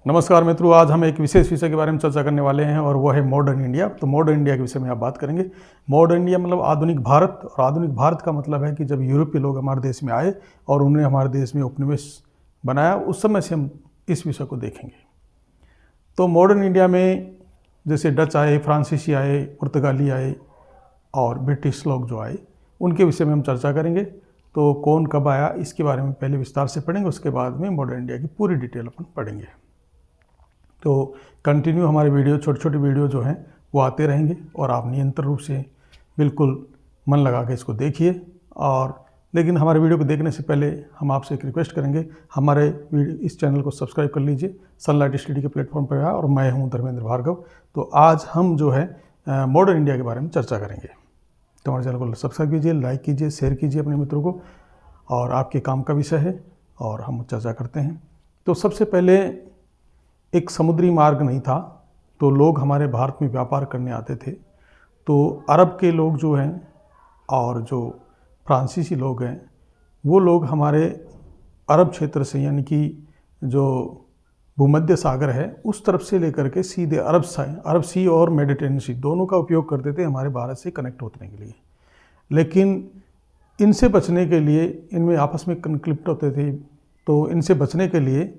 नमस्कार मित्रों, आज हम एक विशेष विषय के बारे में चर्चा करने वाले हैं और वो है मॉडर्न इंडिया। तो मॉडर्न इंडिया के विषय में आप बात करेंगे। मॉडर्न इंडिया मतलब आधुनिक भारत, और आधुनिक भारत का मतलब है कि जब यूरोपीय लोग हमारे देश में आए और उन्होंने हमारे देश में उपनिवेश बनाया, उस समय से हम इस विषय को देखेंगे। तो मॉडर्न इंडिया में जैसे डच आए, फ्रांसीसी आए, पुर्तगाली आए और ब्रिटिश लोग जो आए, उनके विषय में हम चर्चा करेंगे। तो कौन कब आया इसके बारे में पहले विस्तार से पढ़ेंगे, उसके बाद में मॉडर्न इंडिया की पूरी डिटेल अपन पढ़ेंगे। तो कंटिन्यू हमारे वीडियो, छोटे छोटे वीडियो जो हैं वो आते रहेंगे और आप निरंतर रूप से बिल्कुल मन लगा के इसको देखिए। और लेकिन हमारे वीडियो को देखने से पहले हम आपसे एक रिक्वेस्ट करेंगे, हमारे इस चैनल को सब्सक्राइब कर लीजिए। सनलाइट स्टडी के प्लेटफॉर्म पर है और मैं हूं धर्मेंद्र भार्गव। तो आज हम जो है मॉडर्न इंडिया के बारे में चर्चा करेंगे। तो हमारे चैनल को सब्सक्राइब कीजिए, लाइक कीजिए, शेयर कीजिए अपने मित्रों को, और आपके काम का विषय है और हम चर्चा करते हैं। तो सबसे पहले एक समुद्री मार्ग नहीं था, तो लोग हमारे भारत में व्यापार करने आते थे। तो अरब के लोग जो हैं और जो फ्रांसीसी लोग हैं, वो लोग हमारे अरब क्षेत्र से, यानी कि जो भूमध्य सागर है उस तरफ से लेकर के सीधे अरब सी और मेडिटेरेनियन सी दोनों का उपयोग करते थे हमारे भारत से कनेक्ट होने के लिए। लेकिन इनसे बचने के लिए, इनमें आपस में कन्फ्लिक्ट होते थे, तो इनसे बचने के लिए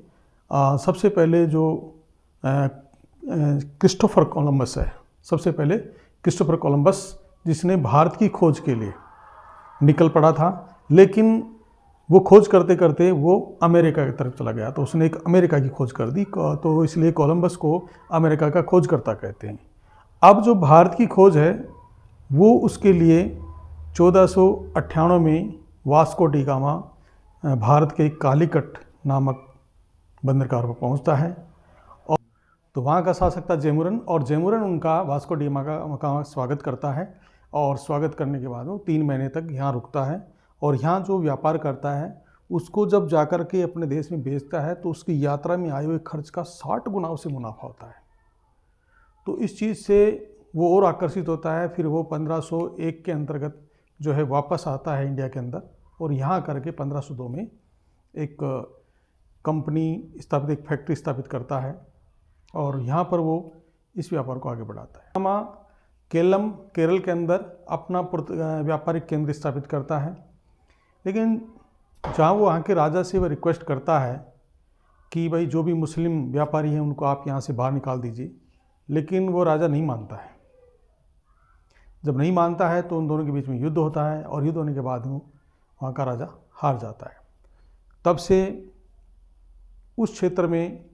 सबसे पहले जो क्रिस्टोफर कोलंबस है, सबसे पहले क्रिस्टोफर कोलंबस, जिसने भारत की खोज के लिए निकल पड़ा था। लेकिन वो खोज करते करते वो अमेरिका की तरफ चला गया, तो उसने एक अमेरिका की खोज कर दी, तो इसलिए कोलंबस को अमेरिका का खोजकर्ता कहते हैं। अब जो भारत की खोज है वो उसके लिए 1498 में वास्को डी गामा भारत के कालीकट नामक बंदरगाह पर पहुंचता है। और तो वहाँ का शासक था जेमुरन, और जेमुरन उनका वास्को डी गामा का स्वागत करता है। और स्वागत करने के बाद वो 3 महीने तक यहाँ रुकता है और यहाँ जो व्यापार करता है उसको जब जाकर के अपने देश में बेचता है तो उसकी यात्रा में आए हुए खर्च का 60 गुना उसे मुनाफा होता है। तो इस चीज़ से वो और आकर्षित होता है। फिर वो 1501 के अंतर्गत जो है वापस आता है इंडिया के अंदर, और यहाँ करके 1502 में एक कंपनी स्थापित, एक फैक्ट्री स्थापित करता है और यहाँ पर वो इस व्यापार को आगे बढ़ाता है। केलम केरल के अंदर अपना व्यापारिक केंद्र स्थापित करता है। लेकिन जहाँ वो वहाँ के राजा से वह रिक्वेस्ट करता है कि भाई जो भी मुस्लिम व्यापारी हैं उनको आप यहाँ से बाहर निकाल दीजिए, लेकिन वो राजा नहीं मानता है। जब नहीं मानता है तो उन दोनों के बीच में युद्ध होता है, और युद्ध होने के बाद वो वहाँ का राजा हार जाता है। तब से उस क्षेत्र में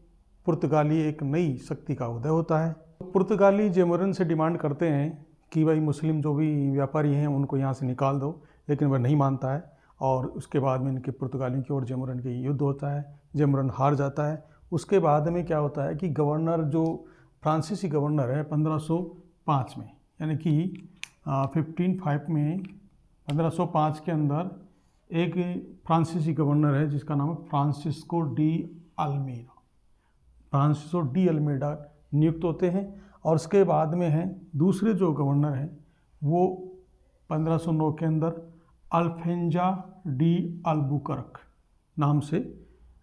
पुर्तगाली एक नई शक्ति का उदय होता है। पुर्तगाली जेमुरन से डिमांड करते हैं कि भाई मुस्लिम जो भी व्यापारी हैं उनको यहाँ से निकाल दो, लेकिन वह नहीं मानता है। और उसके बाद में इनके पुर्तगालियों की और जेमुरन के युद्ध होता है, जेमुरन हार जाता है। उसके बाद में क्या होता है कि गवर्नर, जो फ्रांसीसी गवर्नर है 1505 में, यानी कि 1505 के अंदर एक फ्रांसीसी गवर्नर है जिसका नाम है फ्रांसिस्को डी अल्मेडा नियुक्त होते हैं। और उसके बाद में हैं दूसरे जो गवर्नर हैं वो 1509 के अंदर अल्फेंजा डी अल्बुकर्क नाम से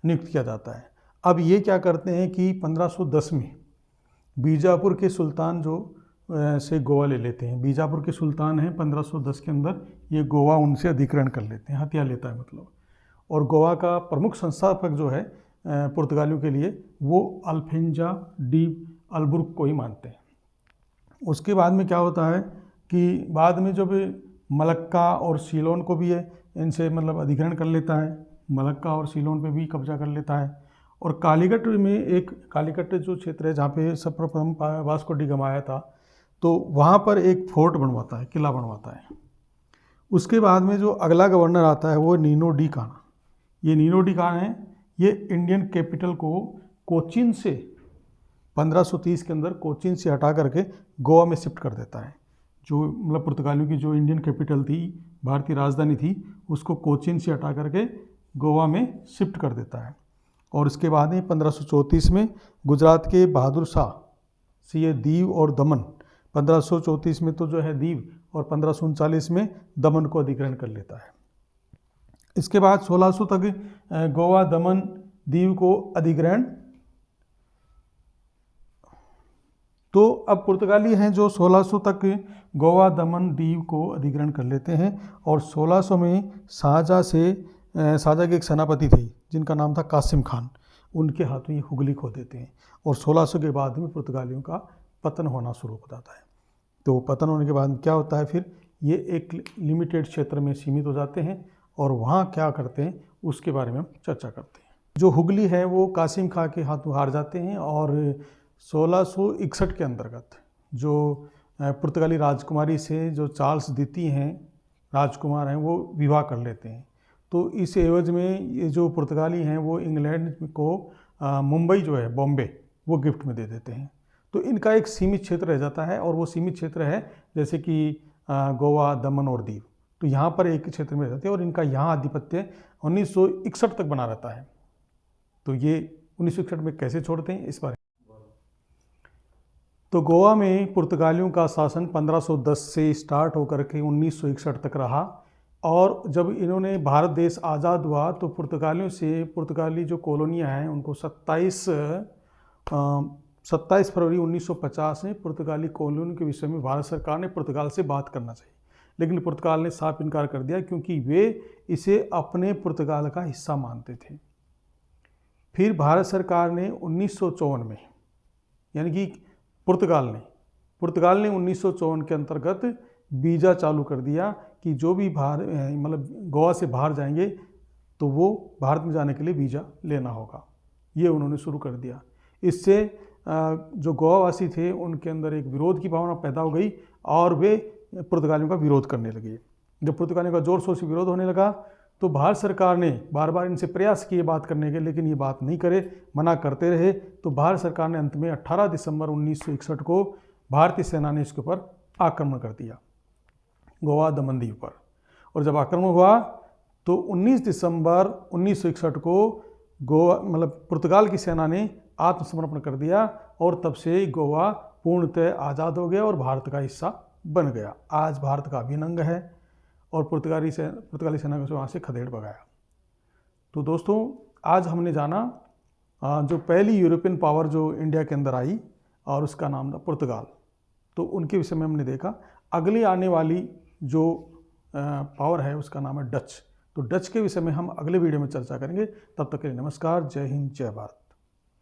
नियुक्त किया जाता है। अब ये क्या करते हैं कि 1510 में बीजापुर के सुल्तान जो से गोवा ले लेते हैं। बीजापुर के सुल्तान हैं 1510 के अंदर, ये गोवा उनसे अधिग्रहण कर लेते हैं, हथिया लेता है मतलब। और गोवा का प्रमुख संस्थापक जो है पुर्तगालियों के लिए वो अल्फेंजा डी अल्बुर्क को ही मानते हैं। उसके बाद में क्या होता है कि बाद में जब मलक्का और सीलोन को भी इनसे मतलब अधिग्रहण कर लेता है, मलक्का और सीलोन पे भी कब्जा कर लेता है। और कालीकट में कालीकट जो क्षेत्र है जहाँ पे सर्वप्रथम वास्को डी गामा आया था, तो वहाँ पर एक फोर्ट बनवाता है, किला बनवाता है। उसके बाद में जो अगला गवर्नर आता है वो नीनो डी काना। ये नीनो डी काना है, ये इंडियन कैपिटल को कोचीन से 1530 के अंदर कोचीन से हटा करके गोवा में शिफ्ट कर देता है। जो मतलब पुर्तगालियों की जो इंडियन कैपिटल थी, भारतीय राजधानी थी, उसको कोचीन से हटा करके गोवा में शिफ्ट कर देता है। और इसके बाद में 1534 में गुजरात के बहादुर शाह से ये दीव और दमन, 1534 में तो जो है दीव, और 1539 में दमन को अधिग्रहण कर लेता है। इसके बाद 1600 तक गोवा, दमन, दीव को अधिग्रहण तो अब पुर्तगाली हैं जो 1600 तक गोवा दमन दीव को अधिग्रहण कर लेते हैं और 1600 में शाहजहाँ के एक सेनापति थे जिनका नाम था कासिम खान, उनके हाथों ये हुगली खो देते हैं और 1600 के बाद में पुर्तगालियों का पतन होना शुरू हो जाता है। तो पतन होने के बाद क्या होता है, फिर ये एक लिमिटेड क्षेत्र में सीमित हो जाते हैं और वहाँ क्या करते हैं उसके बारे में हम चर्चा करते हैं। जो हुगली है वो कासिम खां के हाथों हार जाते हैं और 1661 के अंतर्गत जो पुर्तगाली राजकुमारी से जो चार्ल्स द्वितीय हैं राजकुमार हैं वो विवाह कर लेते हैं। तो इस एवज में ये जो पुर्तगाली हैं वो इंग्लैंड को मुंबई जो है बॉम्बे वो गिफ्ट में दे देते हैं। तो इनका एक सीमित क्षेत्र रह जाता है और वो सीमित क्षेत्र है जैसे कि गोवा दमन और दीव, तो यहाँ पर एक क्षेत्र में रहते हैं और इनका यहाँ आधिपत्य 1961 तक बना रहता है। तो ये 1961 में कैसे छोड़ते हैं इस बारे में। तो गोवा में पुर्तगालियों का शासन 1510 से स्टार्ट होकर के 1961 तक रहा और जब इन्होंने भारत देश आज़ाद हुआ तो पुर्तगालियों से पुर्तगाली जो कॉलोनियाँ हैं उनको 27 फरवरी 1950 में पुर्तगाली कॉलोनी के विषय में भारत सरकार ने पुर्तगाल से बात करना चाहिए, लेकिन पुर्तगाल ने साफ इनकार कर दिया क्योंकि वे इसे अपने पुर्तगाल का हिस्सा मानते थे। फिर भारत सरकार ने 1954 में यानी कि पुर्तगाल ने 1954 के अंतर्गत वीज़ा चालू कर दिया कि जो भी मतलब गोवा से बाहर जाएंगे तो वो भारत में जाने के लिए वीज़ा लेना होगा, ये उन्होंने शुरू कर दिया। इससे जो गोवावासी थे उनके अंदर एक विरोध की भावना पैदा हो गई और वे पुर्तगालियों का विरोध करने लगे। जब पुर्तगालियों का जोर शोर से विरोध होने लगा तो भारत सरकार ने बार बार इनसे प्रयास किए बात करने के, लेकिन ये बात नहीं करे, मना करते रहे। तो भारत सरकार ने अंत में 18 दिसंबर 1961 को भारतीय सेना ने इसके ऊपर आक्रमण कर दिया गोवा दमन दीव पर। और जब आक्रमण हुआ तो 19 दिसंबर 1961 को गोवा मतलब पुर्तगाल की सेना ने आत्मसमर्पण कर दिया और तब से गोवा पूर्णतः आज़ाद हो गया और भारत का हिस्सा बन गया। आज भारत का अभिन्न अंग है और पुर्तगाली सेना को वहाँ से खदेड़ भगाया। तो दोस्तों आज हमने जाना जो पहली यूरोपियन पावर जो इंडिया के अंदर आई और उसका नाम था पुर्तगाल, तो उनके विषय में हमने देखा। अगली आने वाली जो पावर है उसका नाम है डच। तो डच के विषय में हम अगले वीडियो में चर्चा करेंगे। तब तक के लिए नमस्कार, जय हिंद, जय भारत।